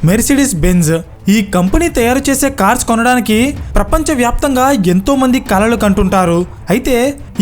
Mercedes Benz. ఈ company తయారు చేసే కార్స్ కొనడానికి ప్రపంచవ్యాప్తంగా ఎంతో మంది కలలు కంటుంటారు. అయితే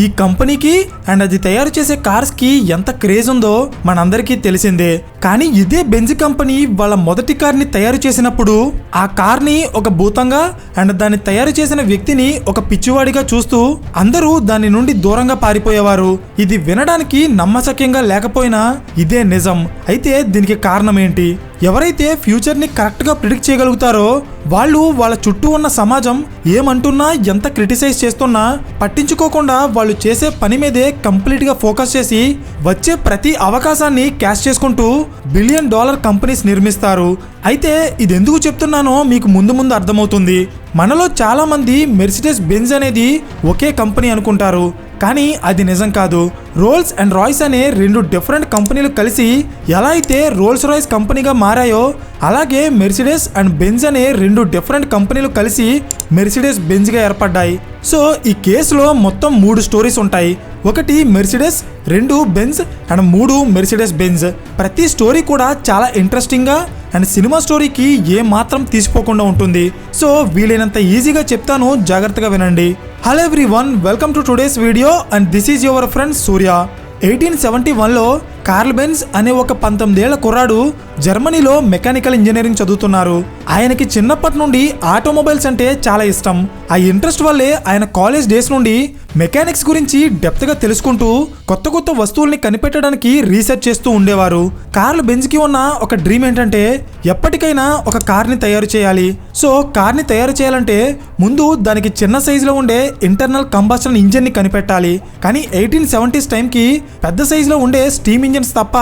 ఈ కంపెనీకి అండ్ అది తయారు చేసే కార్స్ కి ఎంత క్రేజ్ ఉందో మనందరికీ తెలిసిందే. కానీ ఇదే బెంజ్ కంపెనీ వాళ్ళ మొదటి కార్ ని తయారు చేసినప్పుడు ఆ కార్ ని ఒక భూతంగా అండ్ దాన్ని తయారు చేసిన వ్యక్తిని ఒక పిచ్చివాడిగా చూస్తూ అందరూ దాని నుండి దూరంగా పారిపోయేవారు. ఇది వినడానికి నమ్మశక్యంగా లేకపోయినా ఇదే నిజం. అయితే దీనికి కారణం ఏంటి? ఎవరైతే ఫ్యూచర్ ని కరెక్ట్ గా ప్రిడిక్ట్ చేయగలుగుతారో వాళ్ళు వాళ్ళ చుట్టూ ఉన్న సమాజం ఏమంటున్నా ఎంత క్రిటిసైజ్ చేస్తున్నా పట్టించుకోకుండా వాళ్ళు చేసే పని మీదే కంప్లీట్ గా ఫోకస్ చేసి వచ్చే ప్రతి అవకాశాన్ని క్యాష్ చేసుకుంటూ $1 బిలియన్ కంపెనీస్ నిర్మిస్తారు. అయితే ఇది ఎందుకు చెప్తున్నానో మీకు ముందు అర్థమవుతుంది. మనలో చాలా మంది మెర్సిడెస్ బెంజ్ అనేది ఒకే కంపెనీ అనుకుంటారు, కానీ అది నిజం కాదు. రోల్స్ అండ్ రాయ్స్ అనే 2 డిఫరెంట్ కంపెనీలు కలిసి ఎలా అయితే రోల్స్ రాయ్స్ కంపెనీగా మారాయో అలాగే మెర్సిడెస్ అండ్ బెంజ్ అనే 2 డిఫరెంట్ కంపెనీలు కలిసి మెర్సిడెస్ బెంజ్గా ఏర్పడ్డాయి. సో ఈ కేసులో మొత్తం 3 స్టోరీస్ ఉంటాయి. 1 Mercedes, 2 Benz and 3 Mercedes Benz. ప్రతి స్టోరీ కూడా చాలా ఇంట్రెస్టింగ్గా అండ్ సినిమా స్టోరీకి ఏ మాత్రం తీసిపోకుండా ఉంటుంది. సో వీలైనంత ఈజీగా చెప్తాను, జాగ్రత్తగా వినండి. Hello everyone, welcome to today's video and this is your friend Surya. 1871లో కార్ల్ బెంజ్ అనే ఒక 19 ఏళ్ల కుర్రాడు జర్మనీలో మెకానికల్ ఇంజనీరింగ్ చదువుతున్నారు. ఆయనకి చిన్నప్పటి నుండి ఆటోమొబైల్స్ అంటే చాలా ఇష్టం. ఆ ఇంట్రెస్ట్ వల్లే ఆయన కాలేజ్ డేస్ నుండి మెకానిక్స్ గురించి డెప్త్గా తెలుసుకుంటూ కొత్త వస్తువుల్ని కనిపెట్టడానికి రీసెర్చ్ చేస్తూ ఉండేవారు. కార్ల్ బెంజ్కి ఉన్న ఒక డ్రీమ్ ఏంటంటే ఎప్పటికైనా ఒక కార్ని తయారు చేయాలి. సో కార్ని తయారు చేయాలంటే ముందు దానికి చిన్న సైజులో ఉండే ఇంటర్నల్ కంబషన్ ఇంజిన్ని కనిపెట్టాలి. కానీ 1870s టైంకి పెద్ద సైజులో ఉండే స్టీమ్ ఇంజిన్స్ తప్ప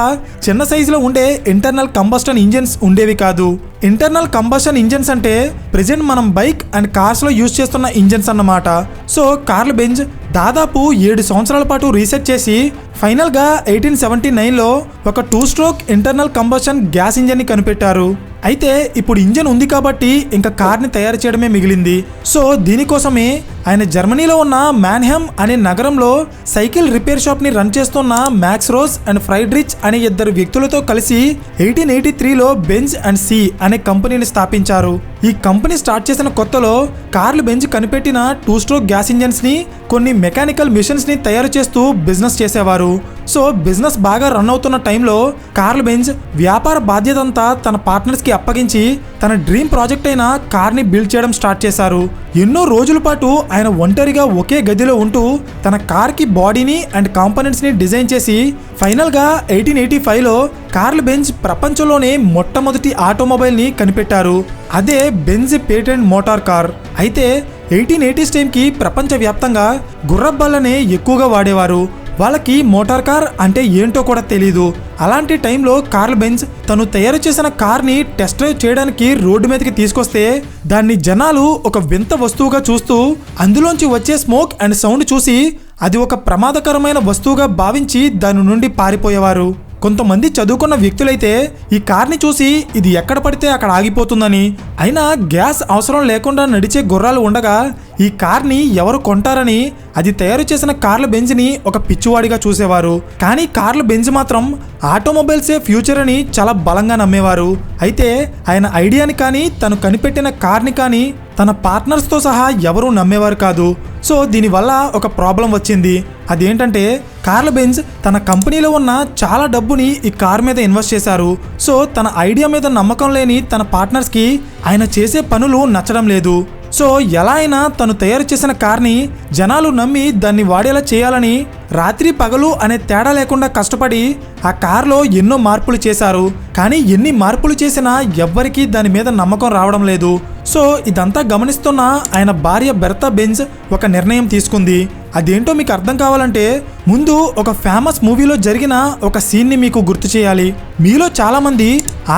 చిన్న సైజులో ఉండే ఇంటర్నల్ కంబషన్ ఇంజిన్స్ ఉండేవి కాదు. ఇంటర్నల్ కంబషన్ ఇంజిన్స్ అంటే ప్రెజెంట్ మనం బైక్ అండ్ కార్స్లో యూజ్ చేస్తున్న ఇంజిన్స్ అన్నమాట. సో కార్ల్ బెంజ్ దాదాపు 7 సంవత్సరాల పాటు రీసెర్చ్ చేసి ఫైనల్గా 1879లో ఒక 2 స్ట్రోక్ ఇంటర్నల్ కంబషన్ గ్యాస్ ఇంజిన్ని కనిపెట్టారు. అయితే ఇప్పుడు ఇంజన్ ఉంది కాబట్టి ఇంకా కార్ని తయారు చేయడమే మిగిలింది. సో దీనికోసమే ఆయన జర్మనీలో ఉన్న మ్యాన్హెమ్ అనే నగరంలో సైకిల్ రిపేర్ షాప్ని రన్ చేస్తున్న మ్యాక్స్ రోజ్ అండ్ ఫ్రైడ్రిచ్ అనే 2 వ్యక్తులతో కలిసి 1883లో బెంజ్ అండ్ సి అనే కంపెనీని స్థాపించారు. ఈ కంపెనీ స్టార్ట్ చేసిన కొత్తలో కార్ల్ బెంజ్ కనిపెట్టిన 2 స్ట్రోక్ గ్యాస్ ఇంజన్స్ని, కొన్ని మెకానికల్ మిషన్స్ని తయారు చేస్తూ బిజినెస్ చేసేవారు. సో బిజినెస్ బాగా రన్ అవుతున్న టైంలో కార్ల్ బెంజ్ వ్యాపార బాధ్యత అంతా తన పార్ట్నర్స్కి అప్పగించి తన డ్రీమ్ ప్రాజెక్ట్ అయిన కార్ని బిల్డ్ చేయడం స్టార్ట్ చేశారు. ఎన్నో రోజుల పాటు ఆయన ఒంటరిగా ఒకే గదిలో ఉంటూ తన కార్కి బాడీని అండ్ కాంపోనెంట్స్ని డిజైన్ చేసి ఫైనల్గా 1885లో కార్ల్ బెంజ్ ప్రపంచంలోనే మొట్టమొదటి ఆటోమొబైల్ని కనిపెట్టారు. అదే బెంజ్ పేటెంట్ మోటార్ కార్. అయితే 1880s టైంకి ప్రపంచవ్యాప్తంగా గుర్రబళ్ళనే ఎక్కువగా వాడేవారు. వాళ్ళకి మోటార్ కార్ అంటే ఏంటో కూడా తెలీదు. అలాంటి టైంలో కార్ల్ బెంజ్ తను తయారు చేసిన కార్ని టెస్ట్ డ్రైవ్ చేయడానికి రోడ్డు మీదకి తీసుకొస్తే దాన్ని జనాలు ఒక వింత వస్తువుగా చూస్తూ అందులోంచి వచ్చే స్మోక్ అండ్ సౌండ్ చూసి అది ఒక ప్రమాదకరమైన వస్తువుగా భావించి దాని నుండి పారిపోయేవారు. కొంతమంది చదువుకున్న వ్యక్తులైతే ఈ కార్ని చూసి ఇది ఎక్కడ పడితే అక్కడ ఆగిపోతుందని, అయినా గ్యాస్ అవసరం లేకుండా నడిచే గుర్రాలు ఉండగా ఈ కార్ని ఎవరు కొంటారని అది తయారు చేసిన కార్ల్ బెంజ్ని ఒక పిచ్చివాడిగా చూసేవారు. కానీ కార్ల్ బెంజ్ మాత్రం ఆటోమొబైల్సే ఫ్యూచర్ అని చాలా బలంగా నమ్మేవారు. అయితే ఆయన ఐడియాని కానీ తను కనిపెట్టిన కార్ని కానీ తన పార్ట్నర్స్తో సహా ఎవరూ నమ్మేవారు కాదు. సో దీనివల్ల ఒక ప్రాబ్లం వచ్చింది. అదేంటంటే కార్ల్ బెంజ్ తన కంపెనీలో ఉన్న చాలా డబ్బుని ఈ కార్ మీద ఇన్వెస్ట్ చేశారు. సో తన ఐడియా మీద నమ్మకం లేని తన పార్ట్నర్స్కి ఆయన చేసే పనులు నచ్చడం లేదు. సో ఎలా అయినా తను తయారు చేసిన కార్ని జనాలు నమ్మి దాన్ని వాడేలా చేయాలని రాత్రి పగలు అనే తేడా లేకుండా కష్టపడి ఆ కార్లో ఎన్నో మార్పులు చేశారు. కానీ ఎన్ని మార్పులు చేసినా ఎవ్వరికీ దాని మీద నమ్మకం రావడం లేదు. సో ఇదంతా గమనిస్తున్న ఆయన భార్య బెర్తా బెంజ్ ఒక నిర్ణయం తీసుకుంది. అదేంటో మీకు అర్థం కావాలంటే ముందు ఒక ఫేమస్ మూవీలో జరిగిన ఒక సీన్ని మీకు గుర్తు చేయాలి. మీలో చాలామంది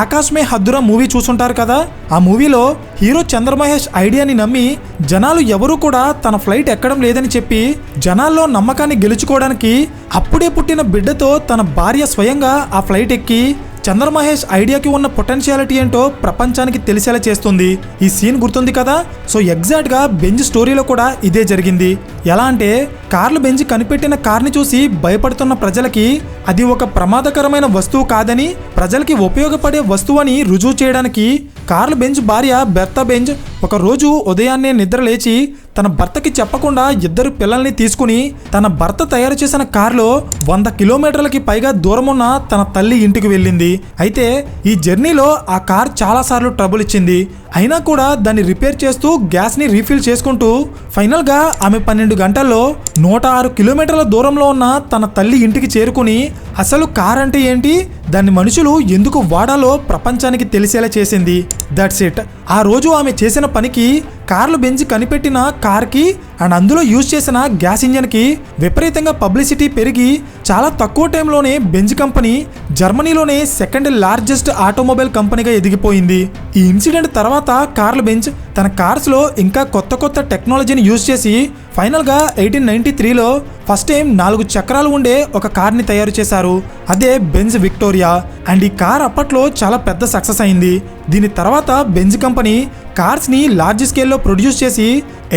ఆకాశ్ మే హద్దురా మూవీ చూసుంటారు కదా. ఆ మూవీలో హీరో చంద్రమహేష్ ఐడియాని నమ్మి జనాలు ఎవరూ కూడా తన ఫ్లైట్ ఎక్కడం లేదని చెప్పి జనాల్లో నమ్మకాన్ని గెలుచుకోవడానికి అప్పుడే పుట్టిన బిడ్డతో తన భార్య స్వయంగా ఆ ఫ్లైట్ ఎక్కి చంద్రమహేష్ ఐడియాకి ఉన్న పొటెన్షియాలిటీ ఏంటో ప్రపంచానికి తెలిసేలా చేస్తుంది. ఈ సీన్ గుర్తుంది కదా. సో ఎగ్జాక్ట్ గా బెంజ్ స్టోరీలో కూడా ఇదే జరిగింది. ఎలా అంటే కార్ల్ బెంజ్ కనిపెట్టిన కార్ని చూసి భయపడుతున్న ప్రజలకి అది ఒక ప్రమాదకరమైన వస్తువు కాదని, ప్రజలకి ఉపయోగపడే వస్తువు అని రుజువు చేయడానికి కార్ల్ బెంజ్ భార్య బెర్తా బెంజ్ ఒక రోజు ఉదయాన్నే నిద్ర లేచి తన భర్తకి చెప్పకుండా 2 పిల్లల్ని తీసుకుని తన భర్త తయారు చేసిన కారులో 100 కిలోమీటర్లకి పైగా దూరం ఉన్న తన తల్లి ఇంటికి వెళ్ళింది. అయితే ఈ జర్నీలో ఆ కార్ చాలాసార్లు ట్రబుల్ ఇచ్చింది. అయినా కూడా దాన్ని రిపేర్ చేస్తూ గ్యాస్ని రీఫిల్ చేసుకుంటూ ఫైనల్గా ఆమె 12 గంటల్లో 106 కిలోమీటర్ల దూరంలో ఉన్న తన తల్లి ఇంటికి చేరుకుని అసలు కార్ అంటే ఏంటి, దాన్ని మనుషులు ఎందుకు వాడాలో ప్రపంచానికి తెలిసేలా చేసింది. That's it. ఆ రోజు ఆమె చేసిన పనికి కార్ల్ బెంజ్ కనిపెట్టిన కార్కి అండ్ అందులో యూజ్ చేసిన గ్యాస్ ఇంజన్కి విపరీతంగా పబ్లిసిటీ పెరిగి చాలా తక్కువ టైంలోనే బెంజ్ కంపెనీ జర్మనీలోనే 2nd లార్జెస్ట్ ఆటోమొబైల్ కంపెనీగా ఎదిగిపోయింది. ఈ ఇన్సిడెంట్ తర్వాత కార్ల్ బెంజ్ తన కార్స్లో ఇంకా కొత్త టెక్నాలజీని యూజ్ చేసి ఫైనల్గా 1893లో ఫస్ట్ టైం 4 చక్రాలు ఉండే ఒక కార్ని తయారు చేశారు. అదే బెంజ్ విక్టోరియా. అండ్ ఈ కార్ అప్పట్లో చాలా పెద్ద సక్సెస్ అయింది. దీని తర్వాత బెంజ్ కంపెనీ కార్స్ని లార్జ్ స్కేల్లో ప్రొడ్యూస్ చేసి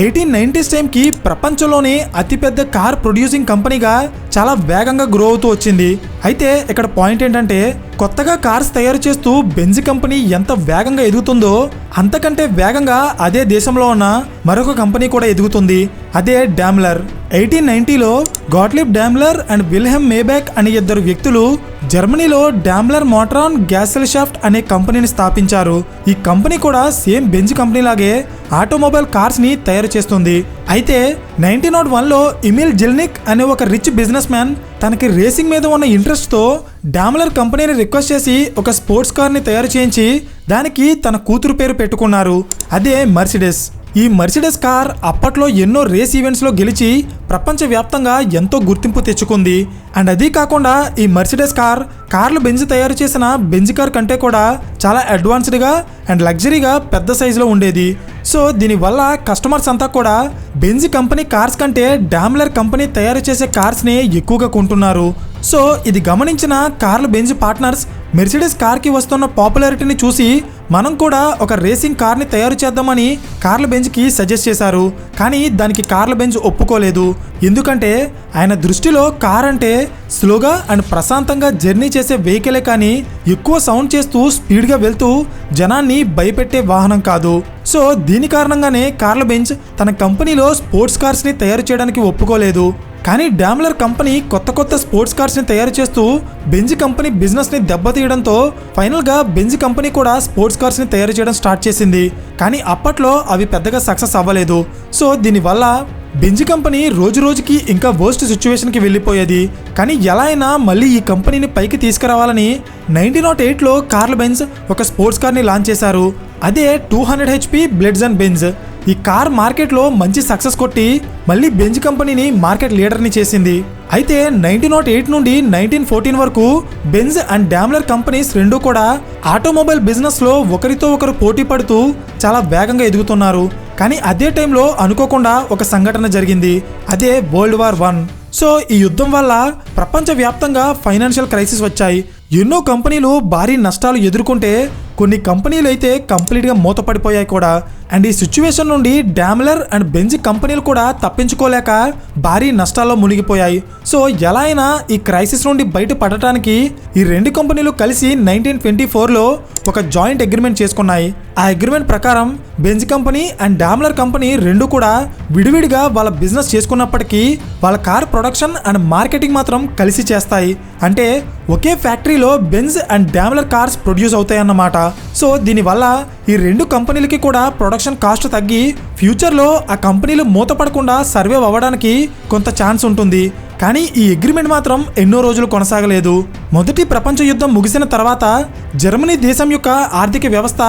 1890s టైంకి ప్రపంచంలోనే అతిపెద్ద కార్ ప్రొడ్యూసింగ్ కంపెనీగా చాలా వేగంగా గ్రో అవుతూ వచ్చింది. అయితే ఇక్కడ పాయింట్ ఏంటంటే కొత్తగా కార్స్ తయారు చేస్తూ బెంజ్ కంపెనీ ఎంత వేగంగా ఎదుగుతుందో అంతకంటే వేగంగా అదే దేశంలో ఉన్న మరొక కంపెనీ కూడా ఎదుగుతుంది. అదే డామ్లర్. 1890లో గాట్లిబ్ డామ్లర్ అండ్ విల్హెమ్ మేబ్యాక్ అనే 2 వ్యక్తులు జర్మనీలో డామ్లర్ మోటారాన్ గ్యాసెల్షాఫ్ట్ అనే కంపెనీని స్థాపించారు. ఈ కంపెనీ కూడా సేమ్ బెంజ్ కంపెనీ లాగే ఆటోమొబైల్ కార్స్ ని తయారు చేస్తుంది. అయితే 1901లో ఇమిల్ జెల్నిక్ అనే ఒక రిచ్ బిజినెస్ మ్యాన్ తనకి రేసింగ్ మీద ఉన్న ఇంట్రెస్ట్ తో డామ్లర్ కంపెనీని రిక్వెస్ట్ చేసి ఒక స్పోర్ట్స్ కార్ ని తయారు చేయించి దానికి తన కూతురు పేరు పెట్టుకున్నారు. అదే మర్సిడెస్. ఈ మర్సిడెస్ కార్ అప్పట్లో ఎన్నో రేస్ ఈవెంట్స్లో గెలిచి ప్రపంచవ్యాప్తంగా ఎంతో గుర్తింపు తెచ్చుకుంది. అండ్ అదీ కాకుండా ఈ మర్సిడెస్ కార్ల్ బెంజ్ తయారు చేసిన బెంజ్ కార్ కంటే కూడా చాలా అడ్వాన్స్డ్గా అండ్ లగ్జరీగా పెద్ద సైజులో ఉండేది. సో దీనివల్ల కస్టమర్స్ అంతా కూడా బెంజ్ కంపెనీ కార్స్ కంటే డామ్లర్ కంపెనీ తయారు చేసే కార్స్ని ఎక్కువగా కొంటున్నారు. సో ఇది గమనించిన కార్ల్ బెంజ్ పార్ట్నర్స్ మెర్సిడెస్ కార్కి వస్తున్న పాపులారిటీని చూసి మనం కూడా ఒక రేసింగ్ కార్ని తయారు చేద్దామని కార్ల్ బెంజ్కి సజెస్ట్ చేశారు. కానీ దానికి కార్ల్ బెంజ్ ఒప్పుకోలేదు. ఎందుకంటే ఆయన దృష్టిలో కార్ అంటే స్లోగా అండ్ ప్రశాంతంగా జర్నీ చేసే వెహికలే కానీ ఎక్కువ సౌండ్ చేస్తూ స్పీడ్గా వెళ్తూ జనాన్ని భయపెట్టే వాహనం కాదు. సో దీని కారణంగానే కార్ల్ బెంజ్ తన కంపెనీలో స్పోర్ట్స్ కార్స్ని తయారు చేయడానికి ఒప్పుకోలేదు. కానీ డామ్లర్ కంపెనీ కొత్త స్పోర్ట్స్ కార్స్ని తయారు చేస్తూ బెంజ్ కంపెనీ బిజినెస్ని దెబ్బతీయడంతో ఫైనల్గా బెంజ్ కంపెనీ కూడా స్పోర్ట్స్ కార్స్ని తయారు చేయడం స్టార్ట్ చేసింది. కానీ అప్పట్లో అవి పెద్దగా సక్సెస్ అవ్వలేదు. సో దీనివల్ల బెంజ్ కంపెనీ రోజుకి ఇంకా వర్స్ట్ సిచ్యువేషన్కి వెళ్ళిపోయేది. కానీ ఎలా అయినా మళ్ళీ ఈ కంపెనీని పైకి తీసుకురావాలని 1908లో కార్ల్ బెంజ్ ఒక స్పోర్ట్స్ కార్ని లాంచ్ చేశారు. అదే 200 HP బ్లెడ్జ్ అండ్ బెంజ్. ఈ కార్ మార్కెట్లో మంచి సక్సెస్ కొట్టి మళ్ళీ బెంజ్ కంపెనీని మార్కెట్ లీడర్ని చేసింది. అయితే 1908 నుండి 1914 వరకు బెంజ్ అండ్ డామ్లర్ కంపెనీస్ రెండూ కూడా ఆటోమొబైల్ బిజినెస్లో ఒకరితో ఒకరు పోటీ పడుతూ చాలా వేగంగా ఎదుగుతున్నారు. కానీ అదే టైంలో అనుకోకుండా ఒక సంఘటన జరిగింది. అదే వరల్డ్ వార్ 1. సో ఈ యుద్ధం వల్ల ప్రపంచవ్యాప్తంగా ఫైనాన్షియల్ క్రైసిస్ వచ్చాయి. ఎన్నో కంపెనీలు భారీ నష్టాలు ఎదుర్కొంటే కొన్ని కంపెనీలు అయితే కంప్లీట్గా మూతపడిపోయాయి కూడా. అండ్ ఈ సిచ్యువేషన్ నుండి డామ్లర్ అండ్ బెంజ్ కంపెనీలు కూడా తప్పించుకోలేక భారీ నష్టాల్లో మునిగిపోయాయి. సో ఎలా అయినా ఈ క్రైసిస్ నుండి బయటపడటానికి ఈ 2 కంపెనీలు కలిసి 1924లో ఒక జాయింట్ అగ్రిమెంట్ చేసుకున్నాయి. ఆ అగ్రిమెంట్ ప్రకారం బెంజ్ కంపెనీ అండ్ డామ్లర్ కంపెనీ రెండు కూడా విడివిడిగా వాళ్ళ బిజినెస్ చేసుకున్నప్పటికీ వాళ్ళ కార్ ప్రొడక్షన్ అండ్ మార్కెటింగ్ మాత్రం కలిసి చేస్తాయి. అంటే ఒకే ఫ్యాక్టరీలో బెంజ్ అండ్ డామ్లర్ కార్స్ ప్రొడ్యూస్ అవుతాయి అన్నమాట. సో దీనివల్ల ఈ 2 కంపెనీలకి కూడా ప్రొడక్షన్ కాస్ట్ తగ్గి ఫ్యూచర్లో ఆ కంపెనీలు మూతపడకుండా సర్వైవ్ అవ్వడానికి కొంత ఛాన్స్ ఉంటుంది. కానీ ఈ అగ్రిమెంట్ మాత్రం ఎన్నో రోజులు కొనసాగలేదు. మొదటి ప్రపంచ యుద్ధం ముగిసిన తర్వాత జర్మనీ దేశం యొక్క ఆర్థిక వ్యవస్థ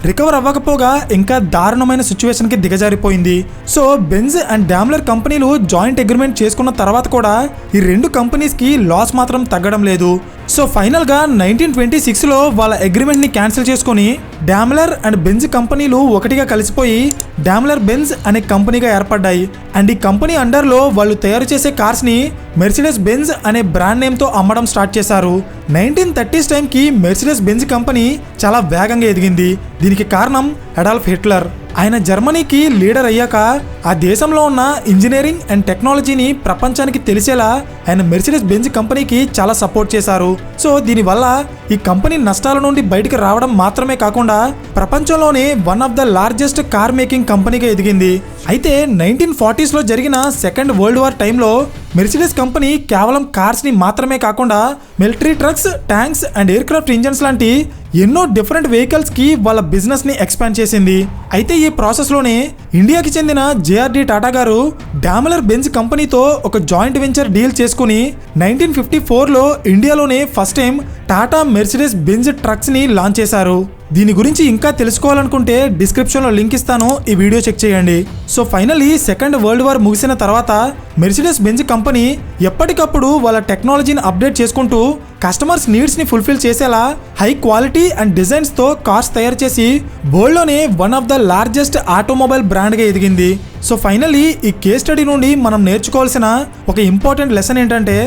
రికవర్ అవ్వకపోగా ఇంకా దారుణమైన సిచ్యువేషన్కి దిగజారిపోయింది. సో బెంజ్ అండ్ డామ్లర్ కంపెనీలు జాయింట్ అగ్రిమెంట్ చేసుకున్న తర్వాత కూడా ఈ 2 కంపెనీస్కి లాస్ మాత్రం తగ్గడం లేదు. సో ఫైనల్గా 1926లో వాళ్ళ అగ్రిమెంట్ని క్యాన్సిల్ చేసుకొని డామ్లర్ అండ్ బెంజ్ కంపెనీలు ఒకటిగా కలిసిపోయి డామ్లర్ బెంజ్ అనే కంపెనీగా ఏర్పడ్డాయి. అండ్ ఈ కంపెనీ అండర్లో వాళ్ళు తయారు చేసే కార్స్ని మెర్సిడెస్ బెంజ్ అనే బ్రాండ్ నేమ్తో అమ్మడం స్టార్ట్ చేశారు. 1930s టైంకి మెర్సిడెస్ బెంజ్ కంపెనీ చాలా వేగంగా ఎదిగింది. దీనికి కారణం అడాల్ఫ్ హిట్లర్. ఆయన జర్మనీకి లీడర్ అయ్యాక ఆ దేశంలో ఉన్న ఇంజనీరింగ్ అండ్ టెక్నాలజీని ప్రపంచానికి తెలిసేలా ఆయన మెర్సిడెస్ బెంజ్ కంపెనీకి చాలా సపోర్ట్ చేశారు. సో దీనివల్ల ఈ కంపెనీ నష్టాల నుండి బయటకు రావడం మాత్రమే కాకుండా ప్రపంచంలోనే one of the largest car making కంపెనీగా ఎదిగింది. అయితే 1940s లో జరిగిన సెకండ్ వరల్డ్ వార్ టైంలో మెర్సిడెస్ కంపెనీ కేవలం కార్స్ ని మాత్రమే కాకుండా military trucks, tanks and aircraft engines లాంటి ఎన్నో డిఫరెంట్ వెహికల్స్ కి వాళ్ళ బిజినెస్ ని ఎక్స్పాండ్ చేసింది. అయితే ఈ ప్రాసెస్ లోనే ఇండియాకి చెందిన జేఆర్డి టాటా గారు డామ్లర్ బెంజ్ కంపెనీతో ఒక జాయింట్ వెంచర్ డీల్ చేసుకుని 1954లో ఇండియాలోనే first time Tata Mercedes Benz trucks ని లాంచ్ చేశారు. దీని గురించి ఇంకా తెలుసుకోవాలనుకుంటే డిస్క్రిప్షన్లో లింక్ ఇస్తాను, ఈ వీడియో చెక్ చేయండి. So finally second world war ముగిసిన తర్వాత మెర్సిడెస్ బెంజ్ కంపెనీ ఎప్పటికప్పుడు వాళ్ళ టెక్నాలజీని అప్డేట్ చేసుకుంటూ కస్టమర్స్ నీడ్స్ని ఫుల్ఫిల్ చేసేలా హై క్వాలిటీ అండ్ డిజైన్స్తో కార్స్ తయారు చేసి వరల్డ్లోనే one of the largest automobile బ్రాండ్గా ఎదిగింది. సో ఫైనలీ ఈ కేస్ స్టడీ నుండి మనం నేర్చుకోవాల్సిన ఒక ఇంపార్టెంట్ లెసన్ ఏంటంటే,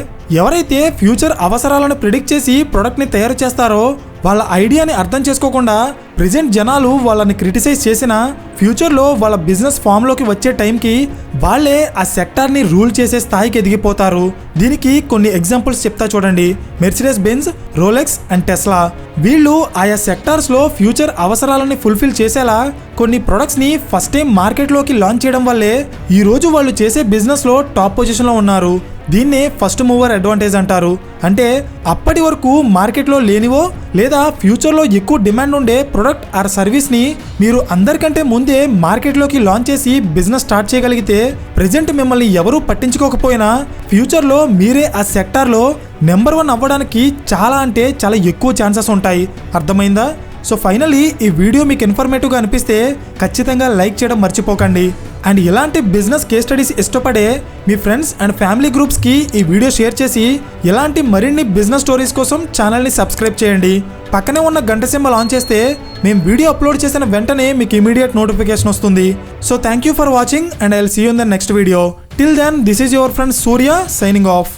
ఎవరైతే ఫ్యూచర్ అవసరాలను ప్రిడిక్ట్ చేసి ప్రొడక్ట్ని తయారు చేస్తారో వాళ్ళ ఐడియాని అర్థం చేసుకోకుండా ప్రెజెంట్ జనాలు వాళ్ళని క్రిటిసైజ్ చేసినా ఫ్యూచర్లో వాళ్ళ బిజినెస్ ఫామ్లోకి వచ్చే టైంకి వాళ్ళే ఆ సెక్టార్ని రూల్ చేసే స్థాయికి ఎదిగిపోతారు. దీనికి కొన్ని ఎగ్జాంపుల్స్ చెప్తా చూడండి. Mercedes Benz, Rolex and Tesla వీళ్ళు ఆయా సెక్టార్స్లో ఫ్యూచర్ అవసరాలని ఫుల్ఫిల్ చేసేలా కొన్ని ప్రొడక్ట్స్ని ఫస్ట్ టైం మార్కెట్లోకి లాంచ్ చేయడం వల్లే ఈరోజు వాళ్ళు చేసే బిజినెస్లో టాప్ పొజిషన్లో ఉన్నారు. దీన్నే ఫస్ట్ మూవర్ అడ్వాంటేజ్ అంటారు. అంటే అప్పటి వరకు మార్కెట్లో లేనివో లేదా ఫ్యూచర్లో ఎక్కువ డిమాండ్ ఉండే ప్రొడక్ట్ ఆర్ సర్వీస్ని మీరు అందరికంటే ముందే మార్కెట్లోకి లాంచ్ చేసి బిజినెస్ స్టార్ట్ చేయగలిగితే ప్రెజెంట్ మిమ్మల్ని ఎవరూ పట్టించుకోకపోయినా ఫ్యూచర్లో మీరే ఆ సెక్టార్లో నెంబర్ 1 అవ్వడానికి చాలా అంటే చాలా ఎక్కువ ఛాన్సెస్ ఉంటాయి. అర్థమైందా? సో ఫైనలీ ఈ వీడియో మీకు ఇన్ఫర్మేటివ్గా అనిపిస్తే ఖచ్చితంగా లైక్ చేయడం మర్చిపోకండి. అండ్ ఇలాంటి బిజినెస్ కేస్ స్టడీస్ ఇష్టపడే మీ ఫ్రెండ్స్ అండ్ ఫ్యామిలీ గ్రూప్స్కి ఈ వీడియో షేర్ చేసి ఇలాంటి మరిన్ని బిజినెస్ స్టోరీస్ కోసం ఛానల్ని సబ్స్క్రైబ్ చేయండి. పక్కనే ఉన్న గంట సింబల్ ఆన్ చేస్తే మేము వీడియో అప్లోడ్ చేసిన వెంటనే మీకు ఇమీడియట్ నోటిఫికేషన్ వస్తుంది. So thank you for watching and I will see you in the next video. Till then this is your friend Surya signing of.